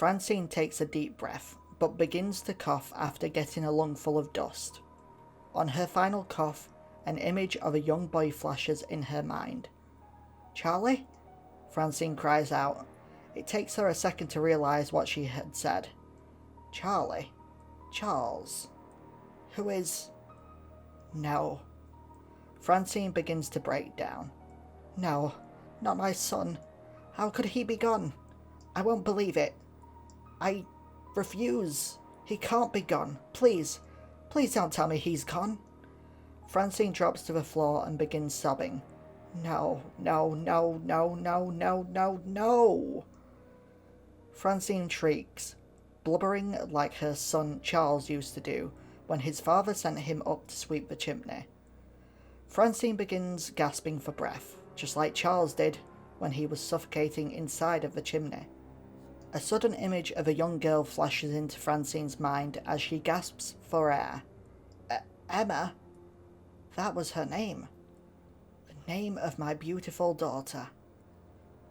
Francine takes a deep breath, but begins to cough after getting a lungful of dust. On her final cough, an image of a young boy flashes in her mind. "Charlie?" Francine cries out. It takes her a second to realise what she had said. Charlie? Charles? Who is... No. Francine begins to break down. No, not my son. How could he be gone? I won't believe it. I refuse. He can't be gone. Please, please don't tell me he's gone. Francine drops to the floor and begins sobbing. No, no, no, no, no, no, no, no. Francine shrieks, blubbering like her son Charles used to do when his father sent him up to sweep the chimney. Francine begins gasping for breath, just like Charles did when he was suffocating inside of the chimney. A sudden image of a young girl flashes into Francine's mind as she gasps for air. Emma? That was her name. The name of my beautiful daughter.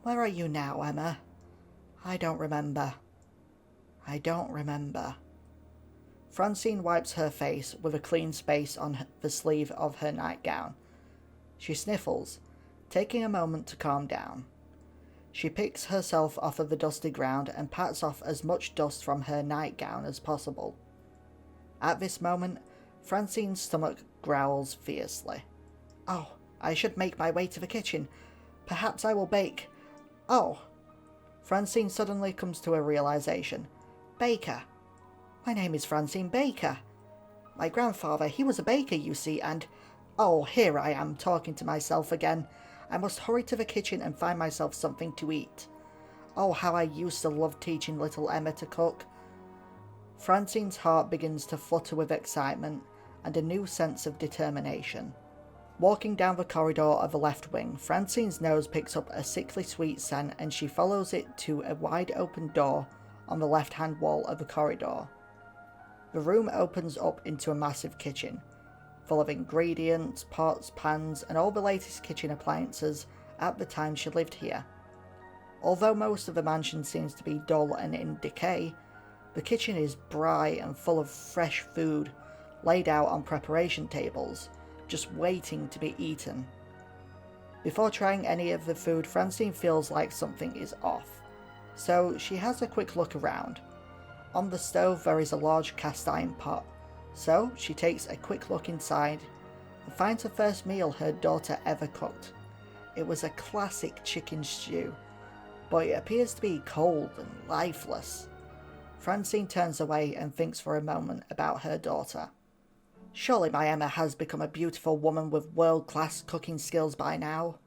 Where are you now, Emma? I don't remember. I don't remember. Francine wipes her face with a clean space on the sleeve of her nightgown. She sniffles, taking a moment to calm down. She picks herself off of the dusty ground and pats off as much dust from her nightgown as possible. At this moment, Francine's stomach growls fiercely. Oh, I should make my way to the kitchen. Perhaps I will bake. Oh! Francine suddenly comes to a realization. Baker. My name is Francine Baker. My grandfather, he was a baker, you see, and... Oh, here I am, talking to myself again. I must hurry to the kitchen and find myself something to eat. Oh, how I used to love teaching little Emma to cook. Francine's heart begins to flutter with excitement and a new sense of determination. Walking down the corridor of the left wing, Francine's nose picks up a sickly sweet scent and she follows it to a wide open door on the left-hand wall of the corridor. The room opens up into a massive kitchen, full of ingredients, pots, pans, and all the latest kitchen appliances at the time she lived here. Although most of the mansion seems to be dull and in decay, the kitchen is bright and full of fresh food laid out on preparation tables, just waiting to be eaten. Before trying any of the food, Francine feels like something is off, so she has a quick look around. On the stove there is a large cast iron pot, so she takes a quick look inside and finds the first meal her daughter ever cooked. It was a classic chicken stew, but it appears to be cold and lifeless. Francine turns away and thinks for a moment about her daughter. Surely my Emma has become a beautiful woman with world-class cooking skills by now.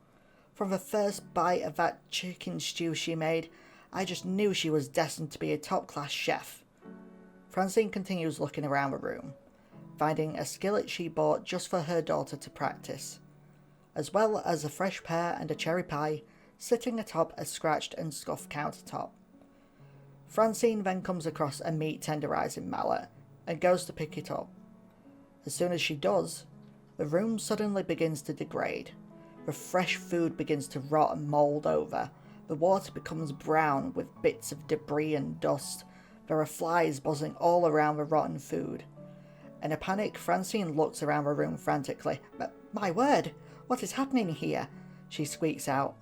From the first bite of that chicken stew she made, I just knew she was destined to be a top-class chef. Francine continues looking around the room, finding a skillet she bought just for her daughter to practice, as well as a fresh pear and a cherry pie sitting atop a scratched and scuffed countertop. Francine then comes across a meat tenderizing mallet and goes to pick it up. As soon as she does, the room suddenly begins to degrade. The fresh food begins to rot and mould over. The water becomes brown with bits of debris and dust. There are flies buzzing all around the rotten food. In a panic, Francine looks around the room frantically. My word, what is happening here? She squeaks out.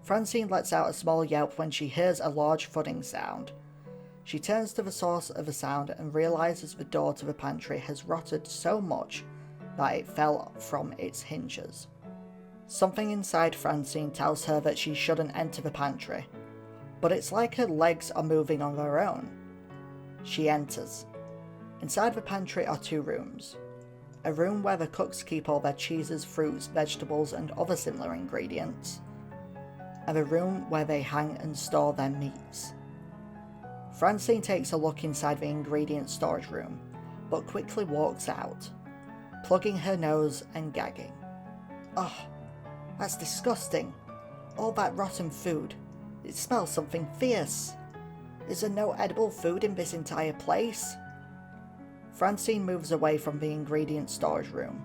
Francine lets out a small yelp when she hears a large thudding sound. She turns to the source of the sound and realizes the door to the pantry has rotted so much that it fell from its hinges. Something inside Francine tells her that she shouldn't enter the pantry, but it's like her legs are moving on their own. She enters. Inside the pantry are two rooms. A room where the cooks keep all their cheeses, fruits, vegetables and other similar ingredients, and a room where they hang and store their meats. Francine takes a look inside the ingredient storage room, but quickly walks out, plugging her nose and gagging. Oh, that's disgusting. All that rotten food. It smells something fierce. Is there no edible food in this entire place? Francine moves away from the ingredient storage room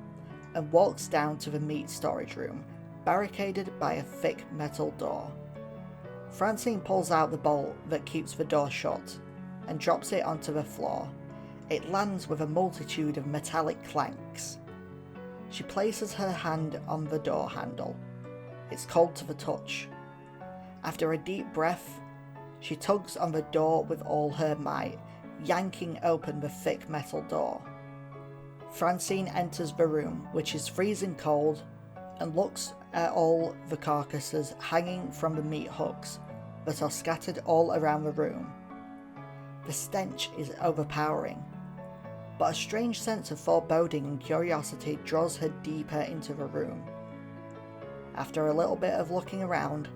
and walks down to the meat storage room, barricaded by a thick metal door. Francine pulls out the bolt that keeps the door shut and drops it onto the floor. It lands with a multitude of metallic clanks. She places her hand on the door handle. It's cold to the touch. After a deep breath, she tugs on the door with all her might, yanking open the thick metal door. Francine enters the room, which is freezing cold, and looks at all the carcasses hanging from the meat hooks that are scattered all around the room. The stench is overpowering, but a strange sense of foreboding and curiosity draws her deeper into the room. After a little bit of looking around,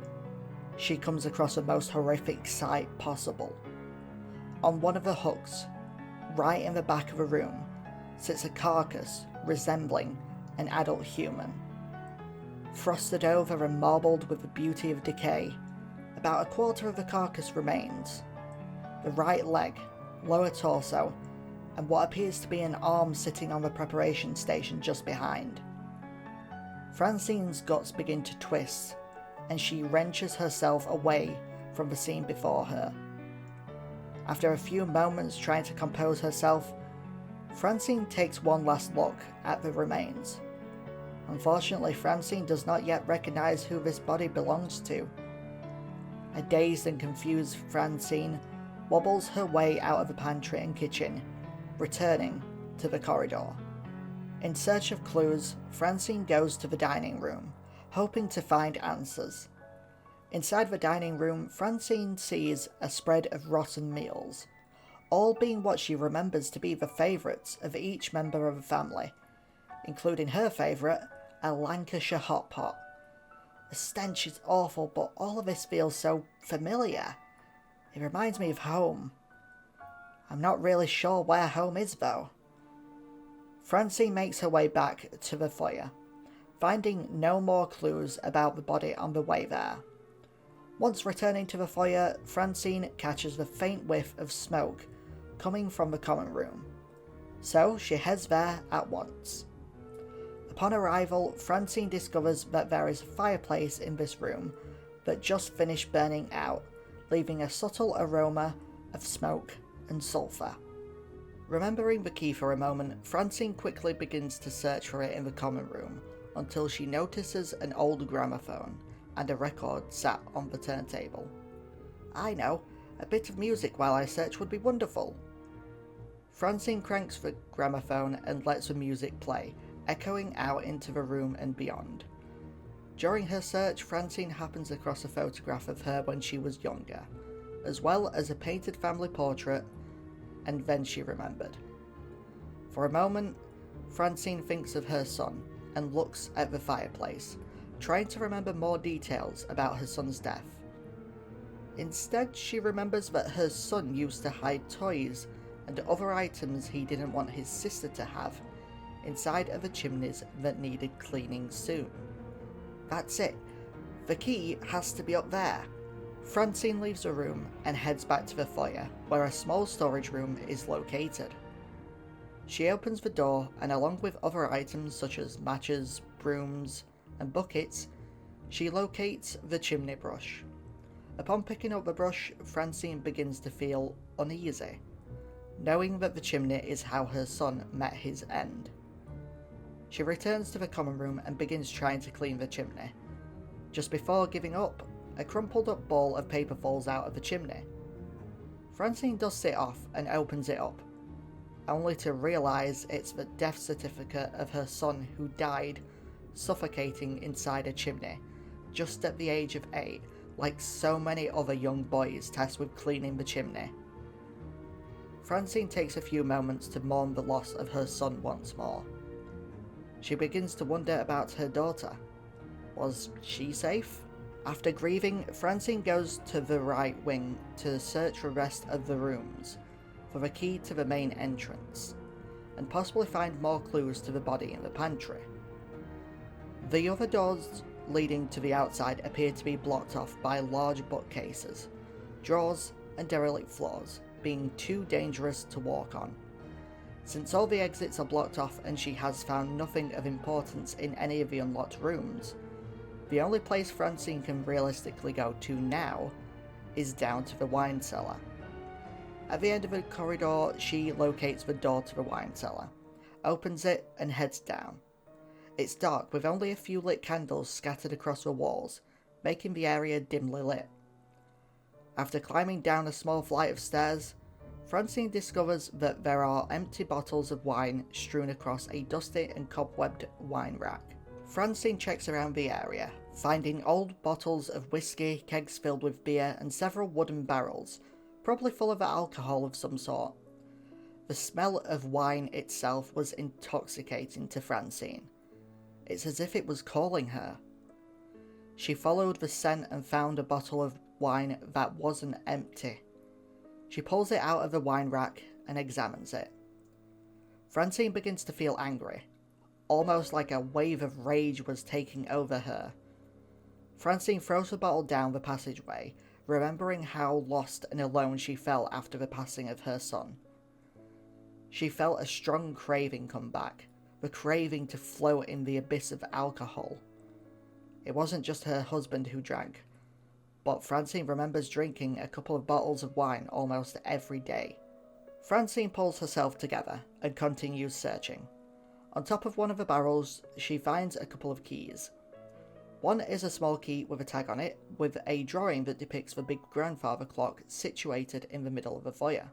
she comes across the most horrific sight possible. On one of the hooks, right in the back of the room, sits a carcass resembling an adult human. Frosted over and marbled with the beauty of decay, about a quarter of the carcass remains. The right leg, lower torso, and what appears to be an arm sitting on the preparation station just behind. Francine's guts begin to twist, and she wrenches herself away from the scene before her. After a few moments trying to compose herself, Francine takes one last look at the remains. Unfortunately, Francine does not yet recognize who this body belongs to. A dazed and confused Francine wobbles her way out of the pantry and kitchen, returning to the corridor. In search of clues, Francine goes to the dining room, hoping to find answers. Inside the dining room, Francine sees a spread of rotten meals, all being what she remembers to be the favourites of each member of the family, including her favourite, a Lancashire hot pot. The stench is awful, but all of this feels so familiar. It reminds me of home. I'm not really sure where home is, though. Francine makes her way back to the foyer, finding no more clues about the body on the way there. Once returning to the foyer, Francine catches the faint whiff of smoke coming from the common room, so she heads there at once. Upon arrival, Francine discovers that there is a fireplace in this room that just finished burning out, leaving a subtle aroma of smoke and sulphur. Remembering the key for a moment, Francine quickly begins to search for it in the common room until she notices an old gramophone and a record sat on the turntable. I know, a bit of music while I search would be wonderful. Francine cranks the gramophone and lets the music play, echoing out into the room and beyond. During her search, Francine happens across a photograph of her when she was younger, as well as a painted family portrait, and then she remembered. For a moment, Francine thinks of her son and looks at the fireplace, trying to remember more details about her son's death. Instead, she remembers that her son used to hide toys and other items he didn't want his sister to have inside of the chimneys that needed cleaning soon. That's it. The key has to be up there. Francine leaves the room and heads back to the foyer, where a small storage room is located. She opens the door, and along with other items such as matches, brooms, and buckets, she locates the chimney brush. Upon picking up the brush, Francine begins to feel uneasy, knowing that the chimney is how her son met his end. She returns to the common room and begins trying to clean the chimney. Just before giving up, a crumpled up ball of paper falls out of the chimney. Francine dusts it off and opens it up, only to realise it's the death certificate of her son who died suffocating inside a chimney, just at the age of 8, like so many other young boys tasked with cleaning the chimney. Francine takes a few moments to mourn the loss of her son once more. She begins to wonder about her daughter. Was she safe? After grieving, Francine goes to the right wing to search the rest of the rooms for the key to the main entrance, and possibly find more clues to the body in the pantry. The other doors leading to the outside appear to be blocked off by large bookcases, drawers, and derelict floors, being too dangerous to walk on. Since all the exits are blocked off and she has found nothing of importance in any of the unlocked rooms, the only place Francine can realistically go to now is down to the wine cellar. At the end of the corridor, she locates the door to the wine cellar, opens it, and heads down. It's dark, with only a few lit candles scattered across the walls, making the area dimly lit. After climbing down a small flight of stairs, Francine discovers that there are empty bottles of wine strewn across a dusty and cobwebbed wine rack. Francine checks around the area, finding old bottles of whiskey, kegs filled with beer, and several wooden barrels, probably full of alcohol of some sort. The smell of wine itself was intoxicating to Francine. It's as if it was calling her. She followed the scent and found a bottle of wine that wasn't empty. She pulls it out of the wine rack and examines it. Francine begins to feel angry, almost like a wave of rage was taking over her. Francine throws the bottle down the passageway, remembering how lost and alone she felt after the passing of her son. She felt a strong craving come back, the craving to float in the abyss of alcohol. It wasn't just her husband who drank, but Francine remembers drinking a couple of bottles of wine almost every day. Francine pulls herself together and continues searching. On top of one of the barrels, she finds a couple of keys. One is a small key with a tag on it, with a drawing that depicts the big grandfather clock situated in the middle of the foyer.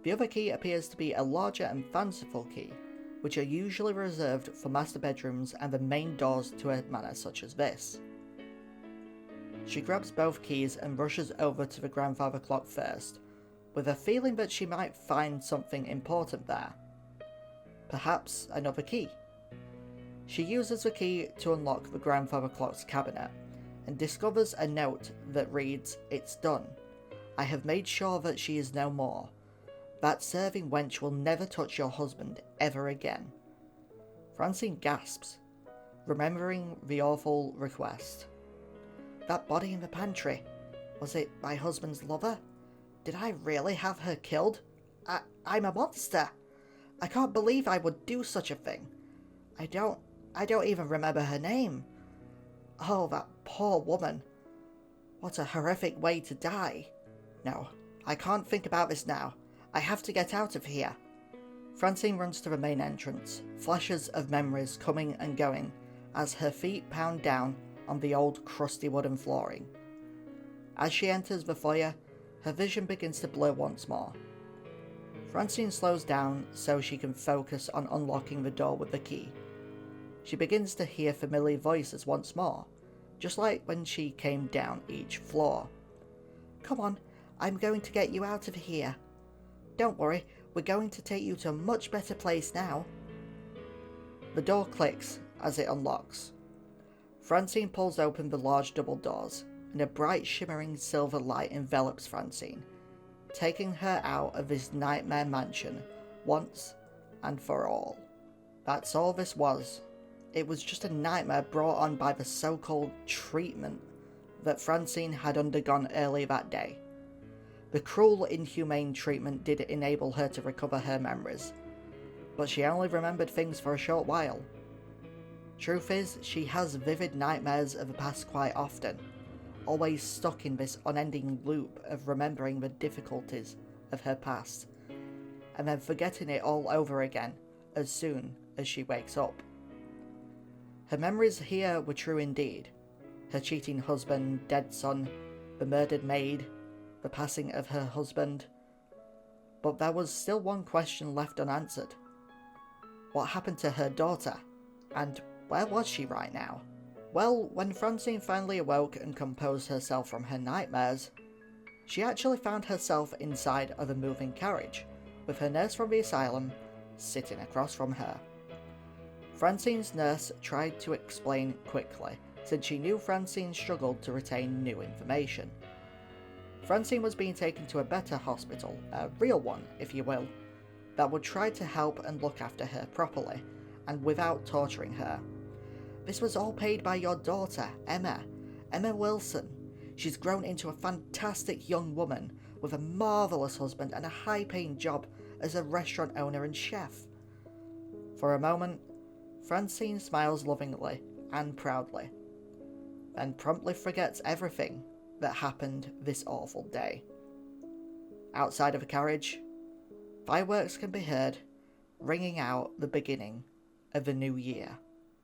The other key appears to be a larger and fanciful key, which are usually reserved for master bedrooms and the main doors to a manor such as this. She grabs both keys and rushes over to the grandfather clock first, with a feeling that she might find something important there. Perhaps another key. She uses the key to unlock the grandfather clock's cabinet, and discovers a note that reads, "It's done. I have made sure that she is no more. That serving wench will never touch your husband ever again." Francine gasps, remembering the awful request. That body in the pantry, was it my husband's lover? Did I really have her killed? I'm a monster. I can't believe I would do such a thing. I don't even remember her name. Oh, that poor woman. What a horrific way to die. No, I can't think about this now. I have to get out of here. Francine runs to the main entrance, flashes of memories coming and going as her feet pound down on the old crusty wooden flooring. As she enters the foyer, her vision begins to blur once more. Francine slows down so she can focus on unlocking the door with the key. She begins to hear familiar voices once more, just like when she came down each floor. "Come on, I'm going to get you out of here. Don't worry, we're going to take you to a much better place now." The door clicks as it unlocks. Francine pulls open the large double doors, and a bright shimmering silver light envelops Francine, taking her out of this nightmare mansion once and for all. That's all this was. It was just a nightmare brought on by the so-called treatment that Francine had undergone earlier that day. The cruel, inhumane treatment did enable her to recover her memories, but she only remembered things for a short while. Truth is, she has vivid nightmares of the past quite often, always stuck in this unending loop of remembering the difficulties of her past, and then forgetting it all over again as soon as she wakes up. Her memories here were true indeed. Her cheating husband, dead son, the murdered maid, the passing of her husband. But there was still one question left unanswered. What happened to her daughter? And where was she right now? Well, when Francine finally awoke and composed herself from her nightmares, she actually found herself inside of a moving carriage, with her nurse from the asylum sitting across from her. Francine's nurse tried to explain quickly, since she knew Francine struggled to retain new information. Francine was being taken to a better hospital, a real one, if you will, that would try to help and look after her properly, and without torturing her. This was all paid by your daughter, Emma Wilson. She's grown into a fantastic young woman, with a marvellous husband and a high-paying job as a restaurant owner and chef. For a moment, Francine smiles lovingly and proudly, then promptly forgets everything that happened this awful day. Outside of a carriage, fireworks can be heard ringing out the beginning of a new year.